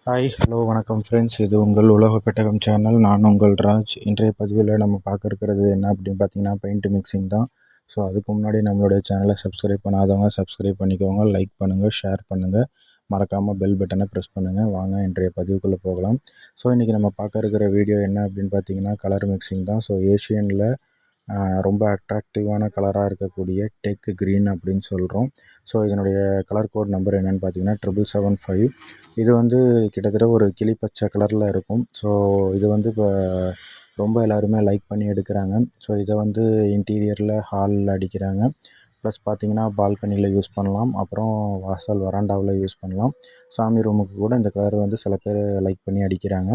Hello வணக்கம் friends. இது உங்கள் உலக பெட்டகம் சேனல். நான் உங்கள் ராஜ். இன்றைய பதிவில் நம்ம பார்க்க இருக்கிறது என்ன அப்படின்னு பார்த்தீங்கன்னா பெயிண்ட் மிக்சிங் தான். ஸோ அதுக்கு முன்னாடி நம்மளுடைய சேனலை சப்ஸ்கிரைப் பண்ணாதவங்க சப்ஸ்கிரைப் பண்ணிக்கோங்க, லைக் பண்ணுங்கள், ஷேர் பண்ணுங்கள், மறக்காமல் பெல் பட்டனை ப்ரெஸ் பண்ணுங்கள். வாங்க இன்றைய பதிவுக்குள்ளே போகலாம். ஸோ இன்றைக்கி நம்ம பார்க்க இருக்கிற வீடியோ என்ன அப்படின்னு பார்த்தீங்கன்னா கலர் மிக்சிங் தான். ஸோ ஏஷியனில் ரொம்ப அட்ராக்டிவான கலராக இருக்கக்கூடிய டெக் க்ரீன் அப்படின்னு சொல்கிறோம். ஸோ இதனுடைய கலர் கோட் நம்பர் என்னென்னு பார்த்தீங்கன்னா 775. இது வந்து கிட்டத்தட்ட ஒரு கிளி பச்சை கலரில் இருக்கும். ஸோ இது வந்து இப்போ ரொம்ப எல்லாருமே லைக் பண்ணி எடுக்கிறாங்க. ஸோ இதை வந்து இன்டீரியரில் ஹாலில் அடிக்கிறாங்க. ப்ளஸ் பார்த்திங்கன்னா பால்கனியில் யூஸ் பண்ணலாம், அப்புறம் வாசல் வராண்டாவில் யூஸ் பண்ணலாம். சாமி ரூமுக்கு கூட இந்த கலர் வந்து சில பேர் லைக் பண்ணி அடிக்கிறாங்க.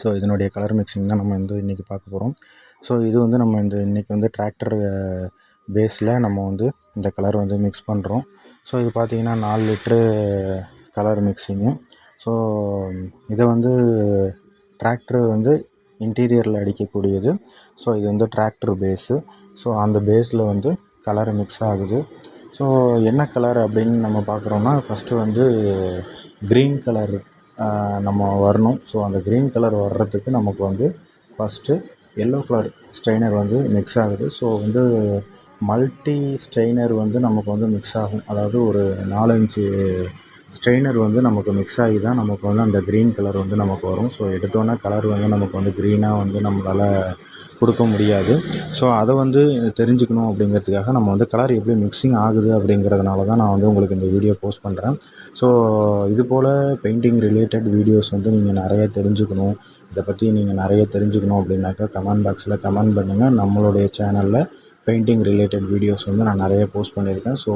ஸோ இதனுடைய கலர் மிக்சிங் தான் நம்ம வந்து இன்றைக்கி பார்க்க போகிறோம். ஸோ இது வந்து நம்ம இன்றைக்கி வந்து டிராக்டர் பேஸில் நம்ம வந்து இந்த கலர் வந்து மிக்ஸ் பண்ணுறோம். ஸோ இது பார்த்திங்கன்னா 4 லிட்ரு கலர் மிக்சிங்கு. ஸோ இதை வந்து டிராக்டர் வந்து இன்டீரியரில் அடிக்கக்கூடியது. ஸோ இது வந்து டிராக்டர் பேஸு. ஸோ அந்த பேஸில் வந்து கலர் மிக்ஸ் ஆகுது. ஸோ என்ன கலர் அப்படின்னு நம்ம பார்க்குறோன்னா ஃபஸ்ட்டு வந்து க்ரீன் கலர் நம்ம வரணும். ஸோ அந்த க்ரீன் கலர் வர்றதுக்கு நமக்கு வந்து ஃபஸ்ட்டு எல்லோ கலர் ஸ்ட்ரெயினர் வந்து மிக்ஸ் ஆகுது. ஸோ வந்து மல்டி ஸ்ட்ரெயினர் வந்து நமக்கு வந்து மிக்ஸ் ஆகும். அதாவது ஒரு 4-5 ஸ்ட்ரெயினர் வந்து நமக்கு மிக்ஸ் ஆகி தான் நமக்கு வந்து அந்த க்ரீன் கலர் வந்து நமக்கு வரும். ஸோ எடுத்தோன்னே கலர் வந்து நமக்கு வந்து க்ரீனாக வந்து நம்மளால் கொடுக்க முடியாது. ஸோ அதை வந்து தெரிஞ்சுக்கணும் அப்படிங்கிறதுக்காக நம்ம வந்து கலர் எப்படி மிக்சிங் ஆகுது அப்படிங்கிறதுனால தான் நான் வந்து உங்களுக்கு இந்த வீடியோ போஸ்ட் பண்ணுறேன். ஸோ இது போல் பெயிண்டிங் ரிலேட்டட் வீடியோஸ் வந்து நீங்கள் நிறைய தெரிஞ்சுக்கணும், இதை பற்றி நீங்கள் நிறைய தெரிஞ்சுக்கணும் அப்படின்னாக்கா கமெண்ட் பாக்ஸில் கமெண்ட் பண்ணுங்கள். நம்மளுடைய சேனலில் பெயிண்டிங் ரிலேட்டட் வீடியோஸ் வந்து நான் நிறைய போஸ்ட் பண்ணியிருக்கேன். ஸோ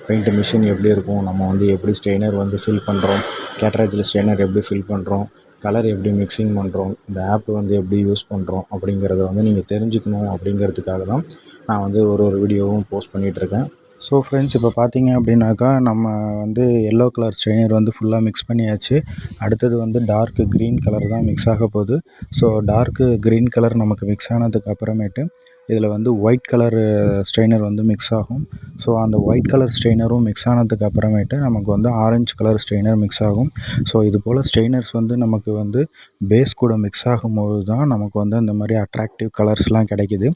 பெயிண்ட் மிஷின் எப்படி இருக்கும், நம்ம வந்து எப்படி ஸ்ட்ரெயினர் வந்து ஃபில் பண்ணுறோம், கேட்ரேஜில் ஸ்ட்ரெயினர் எப்படி ஃபில் பண்ணுறோம், கலர் எப்படி மிக்சிங் பண்ணுறோம், இந்த ஆப் வந்து எப்படி யூஸ் பண்ணுறோம் அப்படிங்கிறத வந்து நீங்கள் தெரிஞ்சுக்கணும் அப்படிங்கிறதுக்காக தான் நான் வந்து ஒரு வீடியோவும் போஸ்ட் பண்ணிகிட்ருக்கேன். ஸோ ஃப்ரெண்ட்ஸ், இப்போ பார்த்தீங்க அப்படின்னாக்கா நம்ம வந்து எல்லோ கலர் ஸ்ட்ரெயினர் வந்து ஃபுல்லாக மிக்ஸ் பண்ணியாச்சு. அடுத்தது வந்து டார்க் க்ரீன் கலர் தான் மிக்ஸ் ஆக போகுது. ஸோ டார்க்கு க்ரீன் கலர் நமக்கு மிக்ஸ் ஆனதுக்கு அப்புறமேட்டு இதில் வந்து ஒயிட் கலர் ஸ்ட்ரெயினர் வந்து மிக்ஸ் ஆகும். ஸோ அந்த ஒயிட் கலர் ஸ்ட்ரெயினரும் மிக்ஸ் ஆனதுக்கு அப்புறமேட்டு நமக்கு வந்து ஆரஞ்சு கலர் ஸ்ட்ரெயினர் மிக்ஸ் ஆகும். ஸோ இது போல் ஸ்ட்ரெயினர்ஸ் வந்து நமக்கு வந்து பேஸ் கூட மிக்ஸ் ஆகும்போது தான் நமக்கு வந்து இந்த மாதிரி அட்ராக்டிவ் கலர்ஸ்லாம் கிடைக்கிது.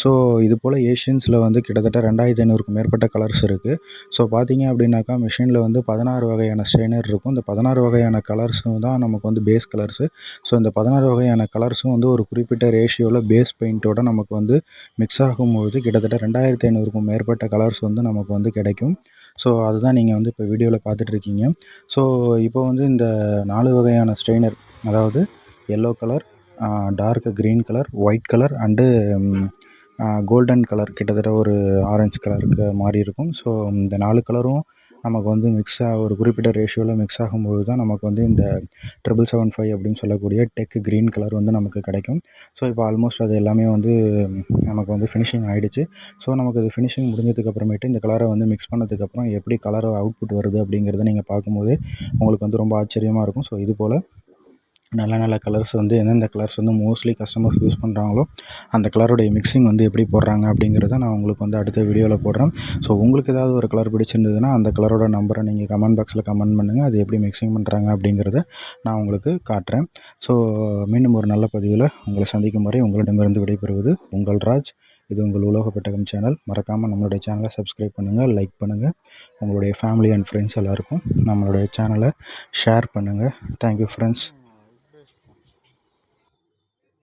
ஸோ இது போல் ஏஷியன்ஸில் வந்து கிட்டத்தட்ட 2500க்கும் மேற்பட்ட கலர்ஸ் இருக்குது. ஸோ பார்த்தீங்க அப்படின்னாக்கா மிஷினில் வந்து 16 வகையான ஸ்ட்ரெயினர் இருக்கும். இந்த 16 வகையான கலர்ஸும் தான் நமக்கு வந்து பேஸ் கலர்ஸு. ஸோ இந்த 16 வகையான கலர்ஸும் வந்து ஒரு குறிப்பிட்ட ரேஷியோவில் பேஸ் பெயிண்ட்டோட நமக்கு வந்து மிக்ஸ் ஆகும்போது கிட்டத்தட்ட 2500க்கும் மேற்பட்ட கலர்ஸ் வந்து நமக்கு வந்து கிடைக்கும். ஸோ அதுதான் நீங்கள் வந்து இப்போ வீடியோவில் பார்த்துட்ருக்கீங்க. ஸோ இப்போ வந்து இந்த 4 வகையான ஸ்ட்ரெயினர், அதாவது yellow colour, dark green colour, white colour and golden colour, கிட்டத்தட்ட ஒரு ஆரஞ்சு கலருக்கு மாறி இருக்கும். ஸோ இந்த 4 கலரும் நமக்கு வந்து ஒரு குறிப்பிட்ட ரேஷியோவில் மிக்ஸ் ஆகும்போது தான் நமக்கு வந்து இந்த 775 அப்படின்னு சொல்லக்கூடிய டெக் க்ரீன் கலர் வந்து நமக்கு கிடைக்கும். ஸோ இப்போ ஆல்மோஸ்ட் அது எல்லாமே வந்து நமக்கு வந்து ஃபினிஷிங் ஆகிடுச்சு. ஸோ நமக்கு இது ஃபினிஷிங் முடிஞ்சதுக்கப்புறமேட்டு இந்த கலரை வந்து மிக்ஸ் பண்ணதுக்கப்புறம் எப்படி கலர் அவுட்புட் வருது அப்படிங்கிறத நீங்கள் பார்க்கும்போது உங்களுக்கு வந்து ரொம்ப ஆச்சரியமாக இருக்கும். ஸோ இது போல் நல்ல நல்ல கலர்ஸ் வந்து எந்தெந்த கலர்ஸ் வந்து மோஸ்ட்லி கஸ்டமர்ஸ் யூஸ் பண்ணுறாங்களோ அந்த கலருடைய மிக்சிங் வந்து எப்படி போடுறாங்க அப்படிங்கிறத நான் உங்களுக்கு வந்து அடுத்த வீடியோவில் போடுறேன். ஸோ உங்களுக்கு ஏதாவது ஒரு கலர் பிடிச்சிருந்ததுன்னா அந்த கலரோட நம்பரை நீங்கள் கமெண்ட் பாக்ஸில் கமெண்ட் பண்ணுங்கள். அது எப்படி மிக்சிங் பண்ணுறாங்க அப்படிங்கிறத நான் உங்களுக்கு காட்டுறேன். ஸோ மீண்டும் ஒரு நல்ல பதிவில் உங்களை சந்திக்கும் வரை உங்களிடமிருந்து விடைபெறுவது உங்கள் ராஜ். இது உங்கள் உலக பெட்டகம் சேனல். மறக்காமல் நம்மளுடைய சேனலை சப்ஸ்கிரைப் பண்ணுங்கள், லைக் பண்ணுங்கள், உங்களுடைய ஃபேமிலி அண்ட் ஃப்ரெண்ட்ஸ் எல்லாருக்கும் நம்மளுடைய சேனலை ஷேர் பண்ணுங்கள். Thank you friends.